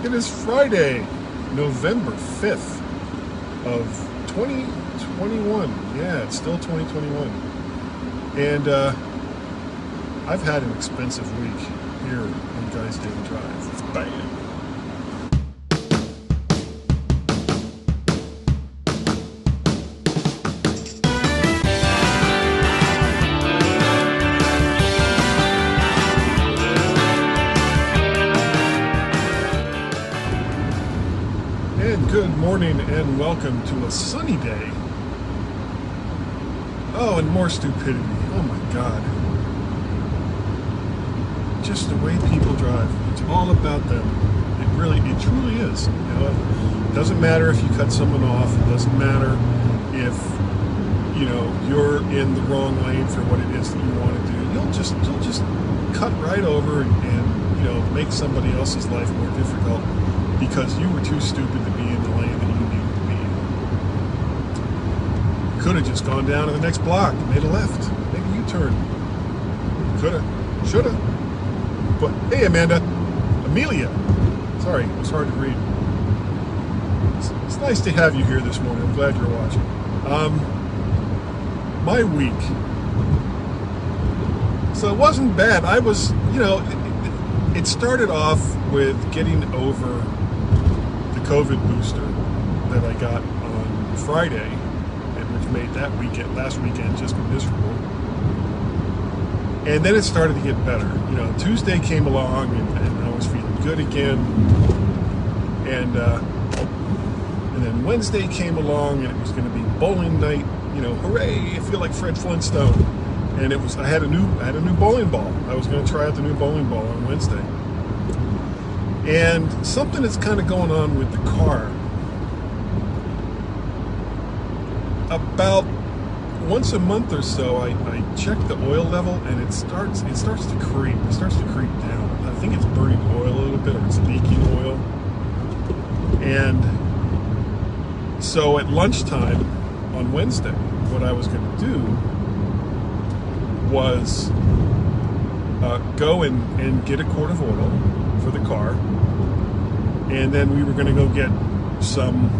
It is Friday, November 5th of 2021. Yeah, it's still 2021. And I've had an expensive week here on Guys Daily Drive. It's bad. And good morning and welcome to a sunny day. Oh, and more stupidity. Oh my God. Just the way people drive. It's all about them. It truly is. You know, it doesn't matter if you cut someone off. It doesn't matter if, you're in the wrong lane for what it is that you want to do. You'll just cut right over and make somebody else's life more difficult because you were too stupid to be in the lane that you needed to be in. You could have just gone down to the next block, made a left, maybe U-turn. Could have, should have. But hey, Amelia. Sorry, it was hard to read. It's nice to have you here this morning. I'm glad you're watching. My week. So it wasn't bad. I was, it started off with getting over the COVID booster that I got on Friday, and which made that last weekend just miserable. And then it started to get better. Tuesday came along and I was feeling good again. And then Wednesday came along and it was going to be bowling night. Hooray! I feel like Fred Flintstone. And I had a new bowling ball. I was going to try out the new bowling ball on Wednesday. And something that's kind of going on with the car. About once a month or so, I check the oil level, and it starts to creep. It starts to creep down. I think it's burning oil a little bit, or it's leaking oil. And so at lunchtime on Wednesday, what I was going to do was go and get a quart of oil for the car, and then we were going to go get some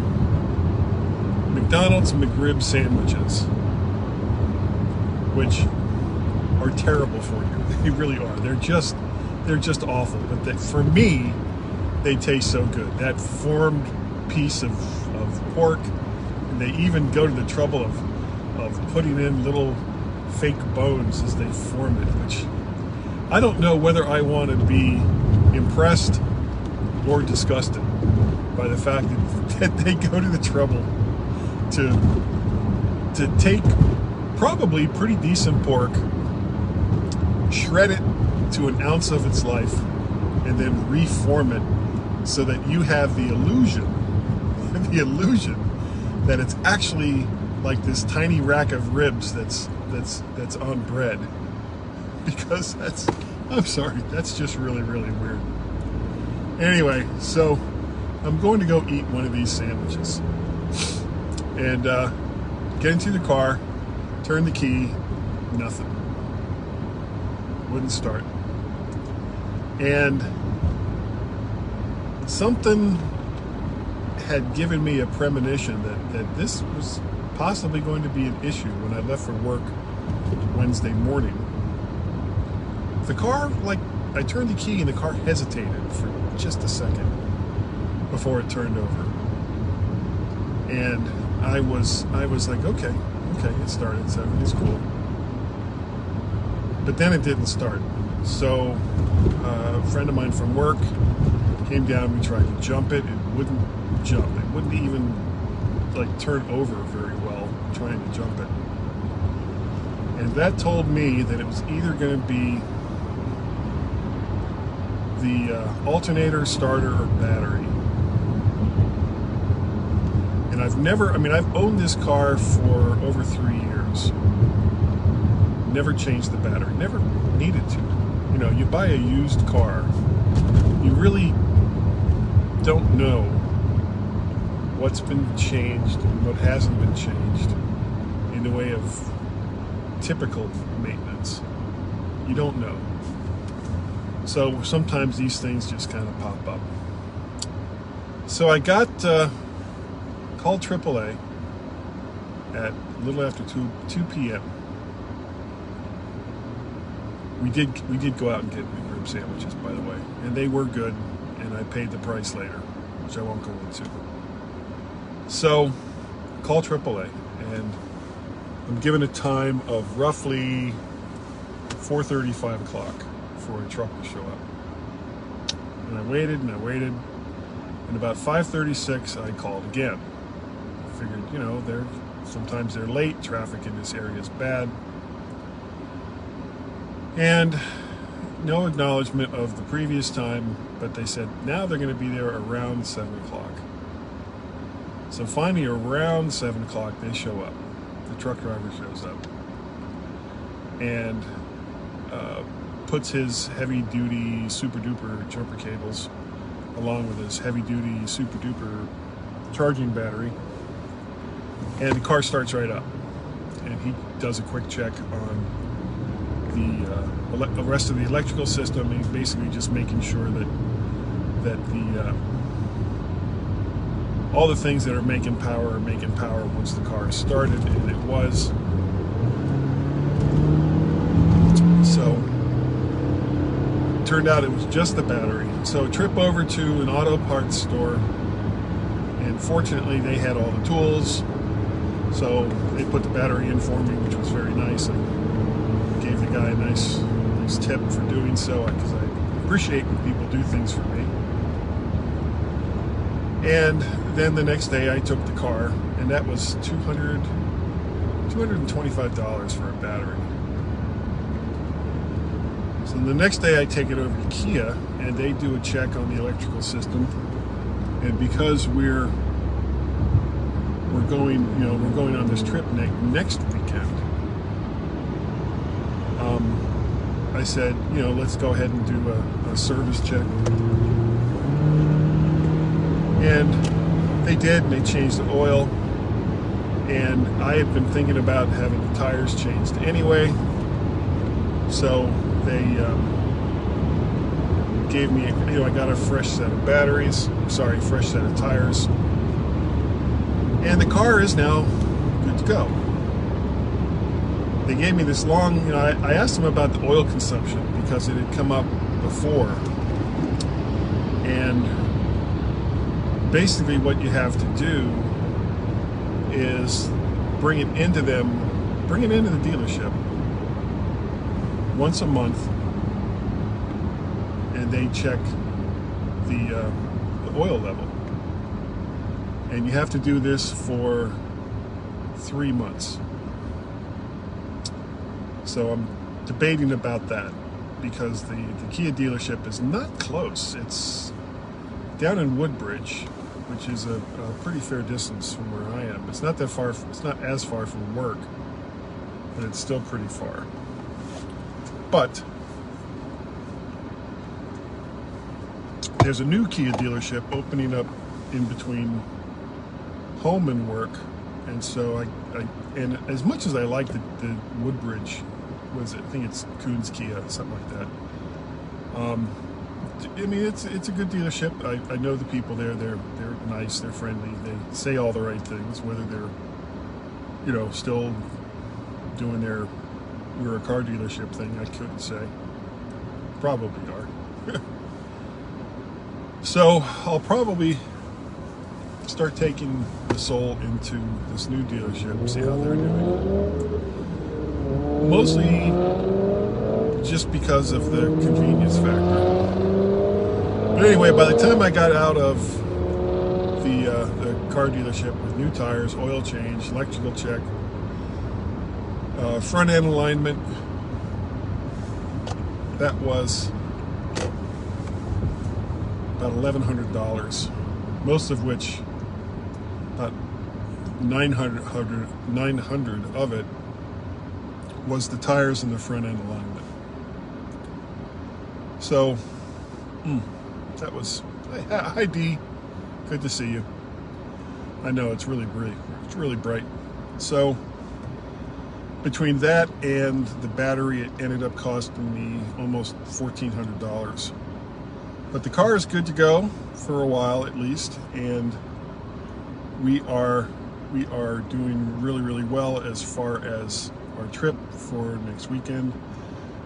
McDonald's McRib sandwiches, which are terrible for you. They really are. They're just awful. But for me, they taste so good. That formed piece of pork, and they even go to the trouble of putting in little fake bones as they form it, which I don't know whether I want to be impressed or disgusted by the fact that they go to the trouble to take probably pretty decent pork, shred it to an ounce of its life, and then reform it so that you have the illusion that it's actually like this tiny rack of ribs that's on bread. Because I'm sorry, that's just really, really weird. Anyway, so I'm going to go eat one of these sandwiches and get into the car, turn the key, nothing. Wouldn't start. And something had given me a premonition that this was possibly going to be an issue when I left for work Wednesday morning. The car, I turned the key and the car hesitated for just a second before it turned over. And I was like, okay, it started, so it's cool. But then it didn't start. So a friend of mine from work came down, we tried to jump it, it wouldn't jump. It wouldn't even turn over very well trying to jump it. And that told me that it was either going to be the alternator, starter, or battery. And I've owned this car for over 3 years. Never changed the battery, never needed to. You buy a used car, you really don't know what's been changed and what hasn't been changed in the way of typical maintenance. You don't know. So sometimes these things just kind of pop up. So I called AAA at a little after 2 p.m. We did go out and get McRib sandwiches, by the way, and they were good, and I paid the price later, which I won't go into. So, call AAA, and I'm given a time of roughly 4:30, 5 o'clock for a truck to show up. And I waited, and about 5:36, I called again. I figured, you know, sometimes they're late, traffic in this area is bad. And no acknowledgement of the previous time, but they said now they're going to be there around 7 o'clock. So finally, around 7 o'clock, they show up. The truck driver shows up and puts his heavy-duty super-duper jumper cables along with his heavy-duty super-duper charging battery, and the car starts right up. And he does a quick check on the rest of the electrical system. He's basically just making sure that all the things that are making power once the car is started, and it was. So it turned out it was just the battery. So trip over to an auto parts store, and fortunately they had all the tools, so they put the battery in for me, which was very nice. I gave the guy a nice tip for doing so, because I appreciate when people do things for me. And then the next day I took the car, and that was $225 for a battery. So the next day I take it over to Kia, and they do a check on the electrical system. And because we're going on this trip next weekend, I said, let's go ahead and do a service check. And they did, and they changed the oil. And I had been thinking about having the tires changed anyway. So they gave me, I got a fresh set of fresh set of tires. And the car is now good to go. They gave me this long, I asked them about the oil consumption because it had come up before. And basically what you have to do is bring it into the dealership once a month, and they check the oil level. And you have to do this for 3 months. So I'm debating about that, because the Kia dealership is not close. It's down in Woodbridge, which is a pretty fair distance from where I am. It's not that far. It's not as far from work, but it's still pretty far. But there's a new Kia dealership opening up in between home and work, and so and as much as I like the Woodbridge, I think it's Coons Kia, something like that. I mean, it's a good dealership. I know the people there. They're nice. They're friendly. They say all the right things. Whether they're, still doing their "we're a car dealership" thing, I couldn't say. Probably are. So I'll probably start taking the Soul into this new dealership, see how they're doing. Mostly just because of the convenience factor. But anyway, by the time I got out of the car dealership with new tires, oil change, electrical check, front end alignment, that was about $1,100, most of which, about 900 of it, was the tires and the front end alignment. So, that was, hi D, good to see you. I know it's really bright. So, between that and the battery, it ended up costing me almost $1,400. But the car is good to go for a while at least, and we are doing really, really well as far as our trip for next weekend.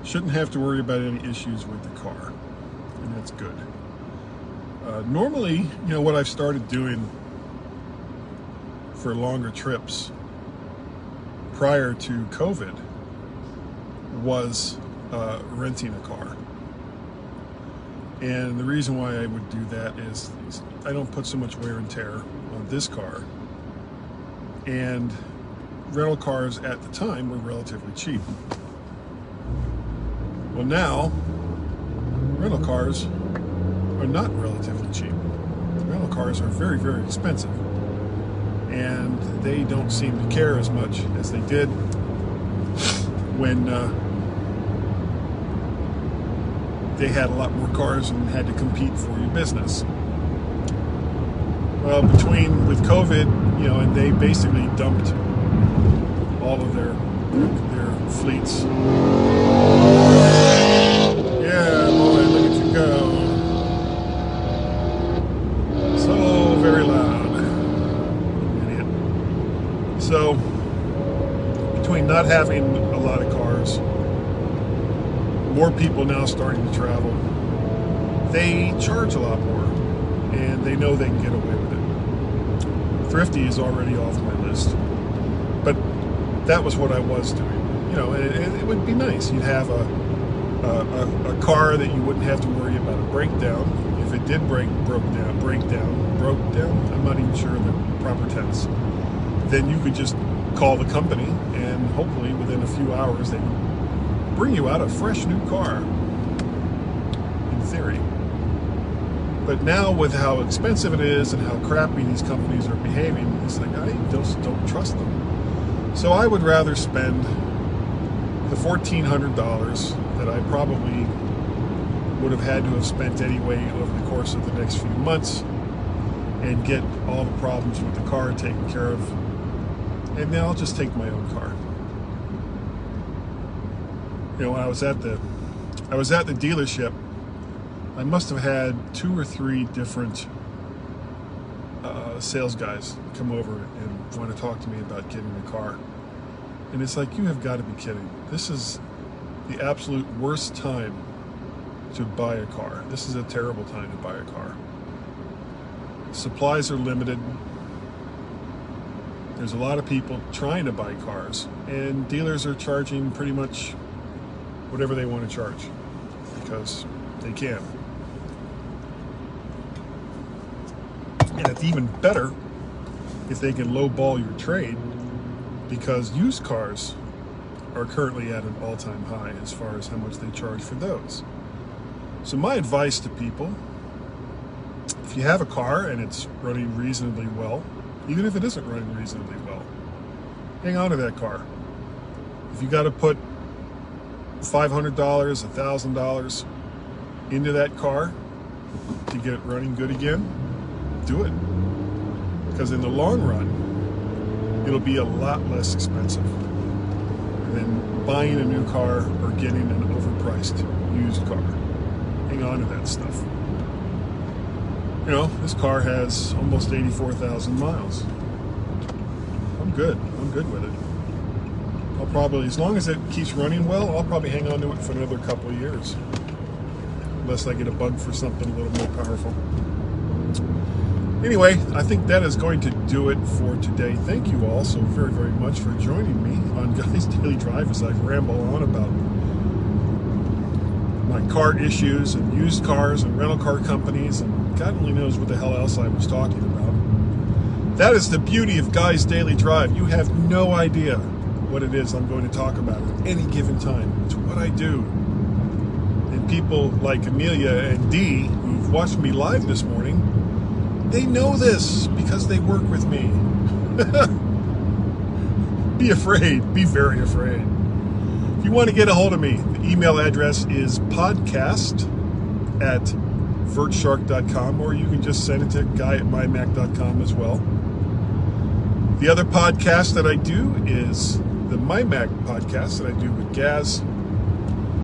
Shouldn't have to worry about any issues with the car, and that's good. Normally, what I've started doing for longer trips prior to COVID was renting a car. And the reason why I would do that is I don't put so much wear and tear on this car. And rental cars at the time were relatively cheap. Well, now, rental cars are not relatively cheap. Rental cars are very, very expensive. And they don't seem to care as much as they did when they had a lot more cars and had to compete for your business. Well, with COVID, and they basically dumped all of their fleets. Yeah, boy, look at you go. So very loud. Idiot. So, between not having a lot of cars, more people now starting to travel, they charge a lot more, and they know they can get away with it. Thrifty is already off my list, but that was what I was doing. It would be nice. You'd have a car that you wouldn't have to worry about a breakdown. If it did break down, I'm not even sure the proper tense, then you could just call the company, and hopefully within a few hours they would bring you out a fresh new car, in theory. But now with how expensive it is and how crappy these companies are behaving, it's like I just don't trust them. So I would rather spend the $1,400 that I probably would have had to have spent anyway over the course of the next few months and get all the problems with the car taken care of, and now I'll just take my own car. When I was at the dealership, I must have had 2 or 3 different sales guys come over and want to talk to me about getting a car. And it's like, you have got to be kidding. This is the absolute worst time to buy a car. This is a terrible time to buy a car. Supplies are limited. There's a lot of people trying to buy cars, and dealers are charging pretty much whatever they want to charge because they can. And it's even better if they can lowball your trade, because used cars are currently at an all-time high as far as how much they charge for those. So my advice to people, if you have a car and it's running reasonably well, even if it isn't running reasonably well, hang on to that car. If you got to put $500, $1,000 into that car to get it running good again, do it. Because in the long run, it'll be a lot less expensive than buying a new car or getting an overpriced used car. Hang on to that stuff. This car has almost 84,000 miles. I'm good with it. I'll probably, as long as it keeps running well, I'll probably hang on to it for another couple of years. Unless I get a bug for something a little more powerful. Anyway, I think that is going to do it for today. Thank you all so very, very much for joining me on Guy's Daily Drive as I ramble on about my car issues and used cars and rental car companies, and God only knows what the hell else I was talking about. That is the beauty of Guy's Daily Drive. You have no idea what it is I'm going to talk about at any given time. It's what I do. And people like Amelia and Dee, who've watched me live this morning, they know this because they work with me. Be afraid. Be very afraid. If you want to get a hold of me, the email address is podcast@vertshark.com, or you can just send it to guy@mymac.com as well. The other podcast that I do is the MyMac podcast that I do with Gaz